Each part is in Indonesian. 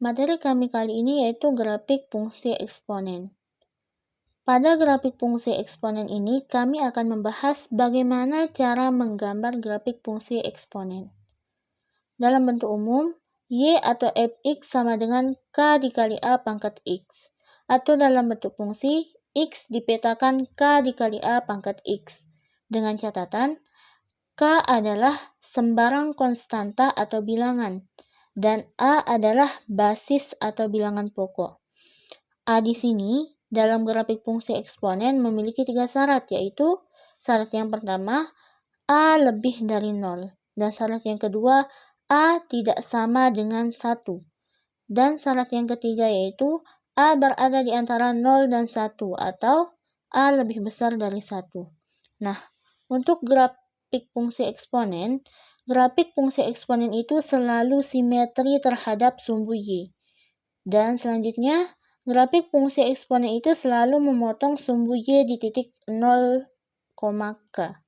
Materi kami kali ini yaitu grafik fungsi eksponen. Pada grafik fungsi eksponen ini, kami akan membahas bagaimana cara menggambar grafik fungsi eksponen. Dalam bentuk umum, Y atau fx sama dengan K dikali A pangkat X. Atau dalam bentuk fungsi, X dipetakan K dikali A pangkat X. Dengan catatan, K adalah sembarang konstanta atau bilangan, dan A adalah basis atau bilangan pokok. A di sini dalam grafik fungsi eksponen memiliki 3 syarat, yaitu syarat yang pertama, A lebih dari 0, dan syarat yang kedua, A tidak sama dengan 1, dan syarat yang ketiga yaitu A berada di antara 0 dan 1, atau A lebih besar dari 1. Nah, untuk grafik fungsi eksponen itu selalu simetri terhadap sumbu Y. Dan selanjutnya, grafik fungsi eksponen itu selalu memotong sumbu Y di titik 0, K.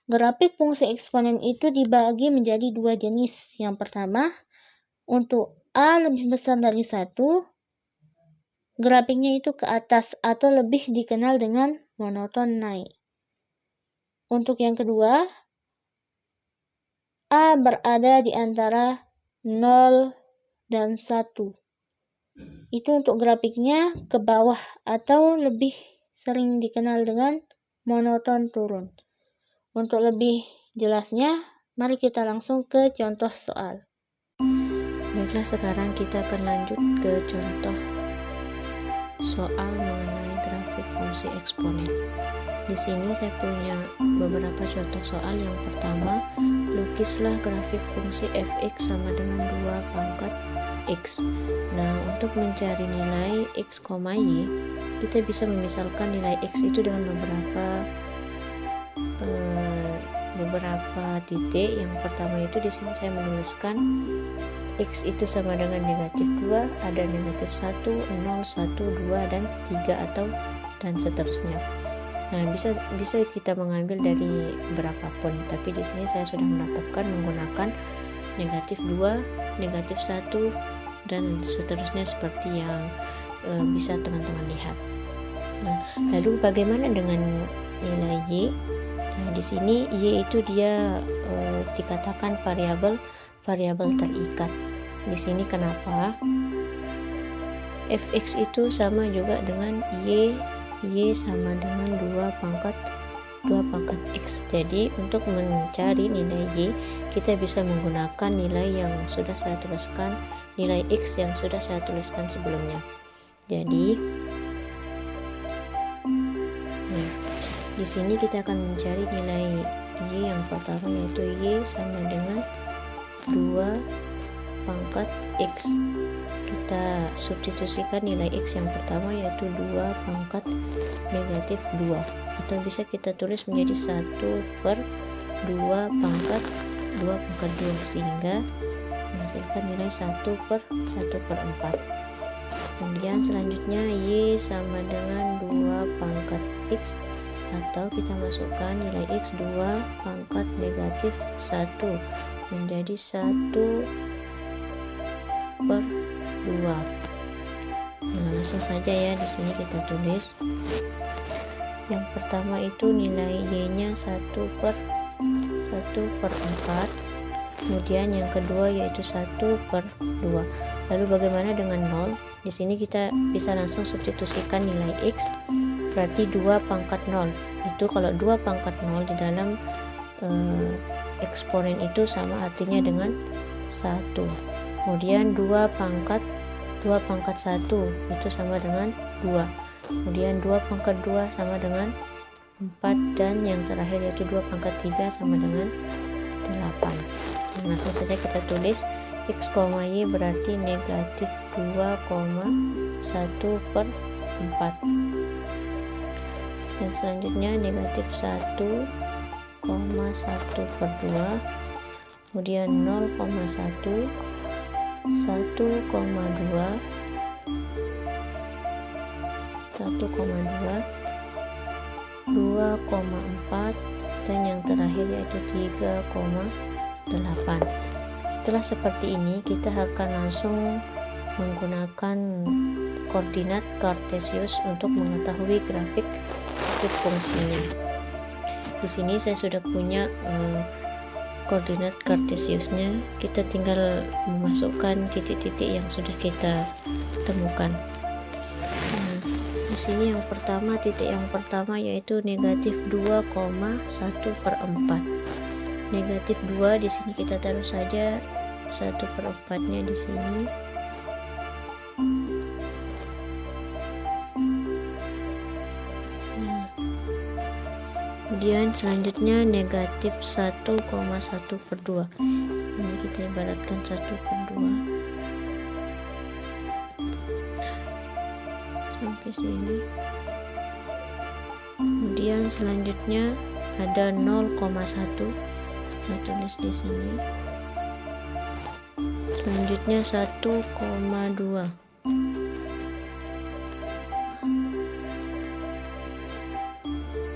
Grafik fungsi eksponen itu dibagi menjadi 2 jenis. Yang pertama, untuk A lebih besar dari 1, grafiknya itu ke atas atau lebih dikenal dengan monoton naik. Untuk yang kedua, A berada di antara 0 dan 1. Itu untuk grafiknya ke bawah atau lebih sering dikenal dengan monoton turun. Untuk lebih jelasnya, mari kita langsung ke contoh soal. Baiklah, sekarang kita akan lanjut ke contoh soal mengenai grafik fungsi eksponen. Di sini saya punya beberapa contoh soal. Yang pertama, lukislah grafik fungsi fx sama dengan 2 pangkat x. Nah, untuk mencari nilai x, y, kita bisa memisalkan nilai x itu dengan beberapa titik. Yang pertama itu di sini saya menuliskan x itu sama dengan negatif 2, ada negatif 1, 0, 1, 2, dan 3 dan seterusnya. Nah, bisa kita mengambil dari berapapun, tapi di sini saya sudah menetapkan menggunakan negatif 2, negatif 1, dan seterusnya seperti yang bisa teman-teman lihat. Nah, lalu bagaimana dengan nilai y? Nah, di sini y itu dia dikatakan variabel terikat. Di sini kenapa? Fx itu sama juga dengan y sama dengan 2 pangkat x. Jadi untuk mencari nilai y, kita bisa menggunakan nilai yang sudah saya tuliskan, nilai x yang sudah saya tuliskan sebelumnya. Jadi di sini kita akan mencari nilai y yang pertama, yaitu y sama dengan 2 pangkat x. Kita substitusikan nilai x yang pertama, yaitu 2 pangkat negatif 2, atau bisa kita tulis menjadi 1/2 pangkat 2 sehingga menghasilkan nilai 1/4. Kemudian selanjutnya y sama dengan 2 pangkat x, atau kita masukkan nilai x 2 pangkat negatif 1 menjadi 1/2. Nah, langsung saja ya, di sini kita tulis. Yang pertama itu nilai y-nya 1/4. Kemudian yang kedua yaitu 1/2. Lalu bagaimana dengan 0? Di sini kita bisa langsung substitusikan nilai x, berarti 2 pangkat 0. Itu kalau 2 pangkat 0 di dalam eksponen itu sama artinya dengan 1. Kemudian 2 pangkat 1 itu sama dengan 2. Kemudian 2 pangkat 2 sama dengan 4, dan yang terakhir yaitu 2 pangkat 3 sama dengan 8. Nah, langsung saja kita tulis x, y berarti negatif 2,1/4. Yang selanjutnya negatif 1,1/2, kemudian 0,1, 1,2, 2,4, dan yang terakhir yaitu 3,8. Setelah seperti ini, kita akan langsung menggunakan koordinat kartesius untuk mengetahui grafik fungsinya. Di sini saya sudah punya koordinat kartesiusnya, kita tinggal memasukkan titik-titik yang sudah kita temukan. Nah, di sini titik yang pertama yaitu negatif 2,1/4. Negatif 2 di sini kita taruh saja 1/4-nya di sini. Kemudian selanjutnya negatif 1,1/2. Ini kita ibaratkan 1/2 sampai sini. Kemudian selanjutnya ada 0,1, kita tulis di sini. Selanjutnya 1,2.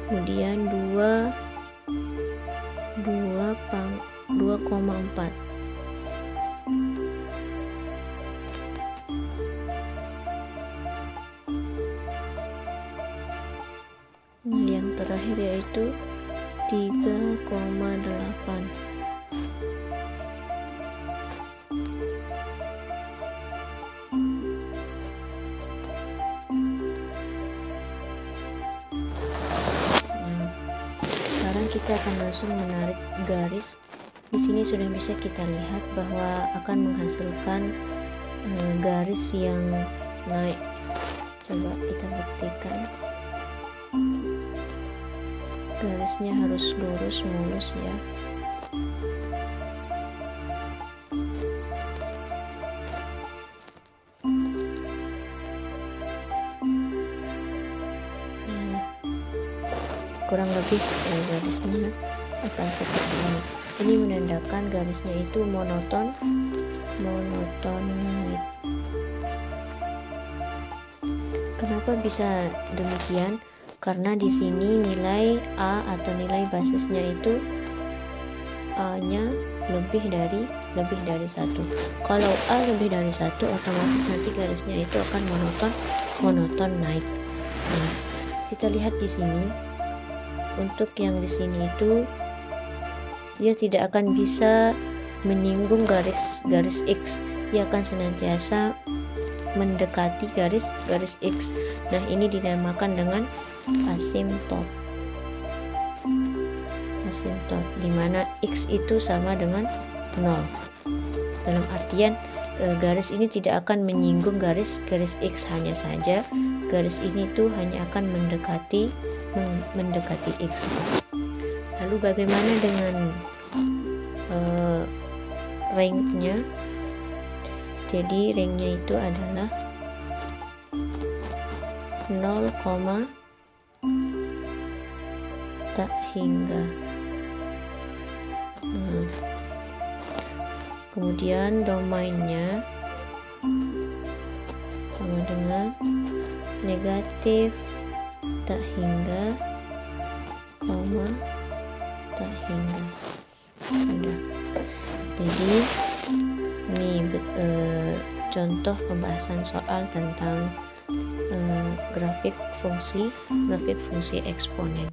Kemudian 2,4. Yang terakhir yaitu 3,8. Kita akan langsung menarik garis. Di sini sudah bisa kita lihat bahwa akan menghasilkan garis yang naik. Coba kita buktikan. Garisnya harus lurus mulus ya. Kurang lebih garisnya akan seperti ini. Ini menandakan garisnya itu monoton naik. Kenapa bisa demikian? Karena di sini nilai A atau nilai basisnya itu A-nya lebih dari 1. Kalau A lebih dari 1, otomatis nanti garisnya itu akan monoton naik. Nah, kita lihat di sini. Untuk yang di sini itu dia tidak akan bisa menyinggung garis X, dia akan senantiasa mendekati garis X. Nah, ini dinamakan dengan asimtot, di mana X itu sama dengan 0. Dalam artian garis ini tidak akan menyinggung garis X, hanya saja garis ini tuh hanya akan mendekati X. Lalu bagaimana dengan range-nya? Jadi range-nya itu adalah 0, tak hingga. Kemudian domainnya sama dengan negatif tak hingga, tak hingga. Sudah. Jadi ini contoh pembahasan soal tentang grafik fungsi eksponen.